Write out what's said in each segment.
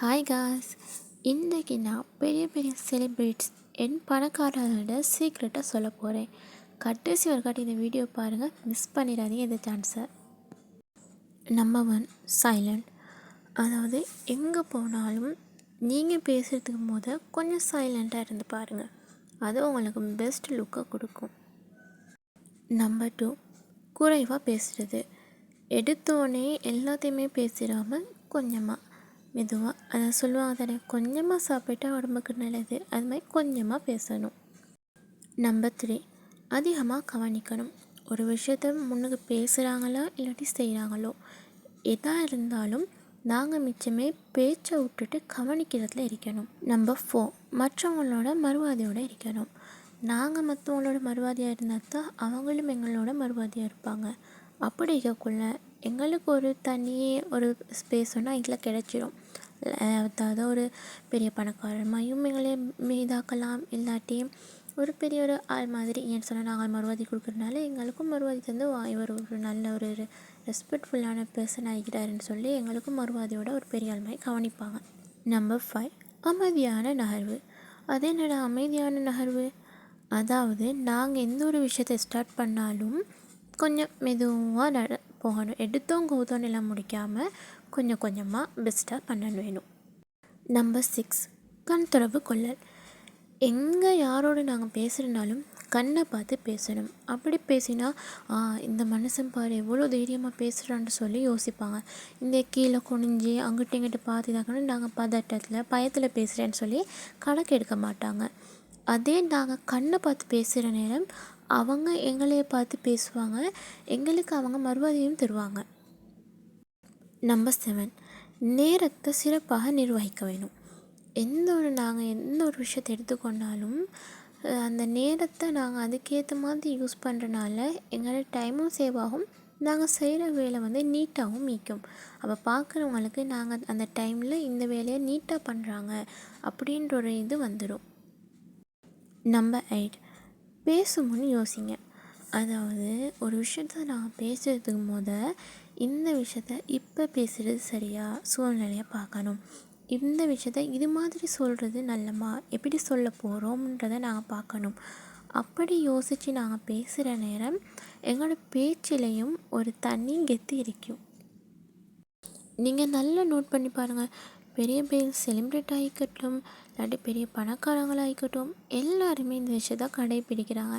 Hi cos, இன்றைக்கி நான் பெரிய பெரிய செலிப்ரிட்டிஸ் என் பணக்காரர்களோட சீக்ரெட்டாக சொல்ல போகிறேன். கடைசி ஒரு காட்டி இந்த வீடியோ பாருங்கள், மிஸ் பண்ணிடாதீங்க இந்த சான்ஸை. Number 1, silent. அதாவது எங்கே போனாலும் நீங்கள் பேசுகிறதுக்கு போது கொஞ்சம் சைலண்ட்டாக இருந்து பாருங்கள், அது உங்களுக்கு பெஸ்ட் லுக்கை கொடுக்கும். நம்பர் 2, குறைவாக பேசுகிறது. எடுத்தோடனே எல்லாத்தையுமே பேசிடாமல் கொஞ்சமாக மெதுவாக, அதை சொல்லுவாங்க தானே, கொஞ்சமாக சாப்பிட்டா உடம்புக்கு நல்லது, அது மாதிரி கொஞ்சமாக பேசணும். நம்பர் 3, அதிகமாக கவனிக்கணும். ஒரு விஷயத்த முன்னுக்கு பேசுகிறாங்களோ இல்லாட்டி செய்கிறாங்களோ எதாக இருந்தாலும் நாங்கள் மிச்சமே பேச்சை விட்டுட்டு கவனிக்கிறதுல இருக்கணும். நம்பர் 4, மற்றவங்களோட மறுவாதியோடு இருக்கணும். நாங்கள் மற்றவங்களோட மறுவாதியாக இருந்தால் தான் அவங்களும் எங்களோட மறுவாதியாக இருப்பாங்க. அப்படி இருக்கக்குள்ள எங்களுக்கு ஒரு தனியே ஒரு ஸ்பேஸ் ஒன்று எங்களுக்கு கிடச்சிரும். அதாவது ஒரு பெரிய பணக்காரமாயும் எங்களே மீதாக்கலாம், இல்லாட்டி ஒரு பெரிய ஒரு ஆள் மாதிரி ஏன்னு சொன்னால் நாங்கள் மறுவாதி கொடுக்குறதுனால எங்களுக்கும் மறுவாதி தந்து இவர் ஒரு நல்ல ஒரு ரெஸ்பெக்ட்ஃபுல்லான பர்சன் ஆகிக்கிறாருன்னு சொல்லி எங்களுக்கும் மறுவாதியோட ஒரு பெரிய ஆள் மாதிரி கவனிப்பாங்க. நம்பர் 5, அமைதியான நகர்வு. அது என்னடா அமைதியான நகர்வு? அதாவது நாங்கள் எந்த ஒரு விஷயத்தை ஸ்டார்ட் பண்ணாலும் கொஞ்சம் மெதுவாக போகணும். எடுத்தோம் கௌதோன்னு எல்லாம் முடிக்காமல் கொஞ்சம் கொஞ்சமாக பெஸ்ட்டாக பண்ண வேணும். நம்பர் 6, கண் தொடர்பு கொள்ளல். எங்கே யாரோடு நாங்கள் பேசுகிறனாலும் கண்ணை பார்த்து பேசணும். அப்படி பேசினா இந்த மனுஷன் பாரு எவ்வளோ தைரியமாக பேசுகிறான்னு சொல்லி யோசிப்பாங்க. இந்த கீழே குனிஞ்சி அங்கிட்ட இங்கிட்ட பார்த்து இதாக்கணும், நாங்கள் பதட்டத்தில் பயத்தில் பேசுகிறேன்னு சொல்லி கணக்கு எடுக்க மாட்டாங்க. அதே நாங்கள் கண்ணை பார்த்து பேசுகிற நேரம் அவங்க எங்களையே பார்த்து பேசுவாங்க, எங்களுக்கு அவங்க மறுவாதியும் தருவாங்க. நம்பர் 7, நேரத்தை சிறப்பாக நிர்வகிக்க வேணும். நாங்கள் எந்த ஒரு விஷயத்தை எடுத்துக்கொண்டாலும் அந்த நேரத்தை நாங்கள் அதுக்கேற்ற மாதிரி யூஸ் பண்ணுறனால எங்களோட டைமும் சேவ் ஆகும், நாங்கள் செய்கிற வேலை நீட்டாகவும் மீக்கும். அப்போ பார்க்குறவங்களுக்கு நாங்கள் அந்த டைமில் இந்த வேலையை நீட்டாக பண்ணுறாங்க அப்படின்ற ஒரு இது வந்துடும். நம்பர் 8, பேசுமுன்னு யோசிங்க. அதாவது ஒரு விஷயத்த நான் பேசுகிறதுக்கு இந்த விஷயத்த இப்போ பேசுகிறது சரியா சூழ்நிலையை பார்க்கணும். இந்த விஷயத்த இது மாதிரி சொல்கிறது நல்லமா, எப்படி சொல்ல போகிறோம்ன்றதை நாங்கள் பார்க்கணும். அப்படி யோசித்து நாங்கள் பேசுகிற நேரம் எங்களோட பேச்சிலையும் ஒரு தனி கெத்து இருக்கும். நீங்கள் நல்லா நோட் பண்ணி பாருங்கள், பெரிய பெரிய செலிப்ரிட்டி ஆகிக்கட்டும் இல்லாட்டி பெரிய பணக்காரங்களாகிக்கட்டும் எல்லாருமே இந்த விஷயத்த கடைப்பிடிக்கிறாங்க.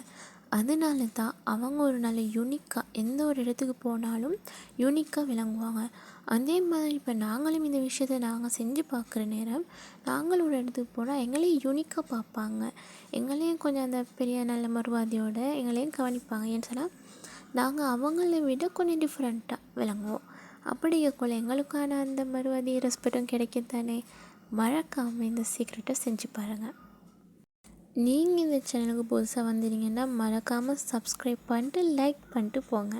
அதனால தான் அவங்க ஒரு நல்ல யூனிக்காக எந்த ஒரு இடத்துக்கு போனாலும் யூனிக்காக விளங்குவாங்க. அதே மாதிரி இப்போ நாங்களும் இந்த விஷயத்தை நாங்கள் செஞ்சு பார்க்குற நேரம் நாங்களும் ஒரு இடத்துக்கு போனால் எங்களையும் யூனிக்காக பார்ப்பாங்க, எங்களையும் கொஞ்சம் அந்த பெரிய நல்ல மறுவாதியோட எங்களையும் கவனிப்பாங்க. ஏன்னு சொன்னால் நாங்கள் அவங்கள விட கொஞ்சம் டிஃப்ரெண்ட்டாக விளங்குவோம். அப்படி இருக்கக்குள்ள எங்களுக்கான அந்த மறுவாதி ரெஸ்பெக்டும் கிடைக்கும் தானே. மறக்காமல் இந்த சீக்ரெட்டை செஞ்சு பாருங்கள். நீங்கள் இந்த சேனலுக்கு புதுசாக வந்துட்டீங்கன்னா மறக்காமல் சப்ஸ்கிரைப் பண்ணிட்டு லைக் பண்ணிட்டு போங்க.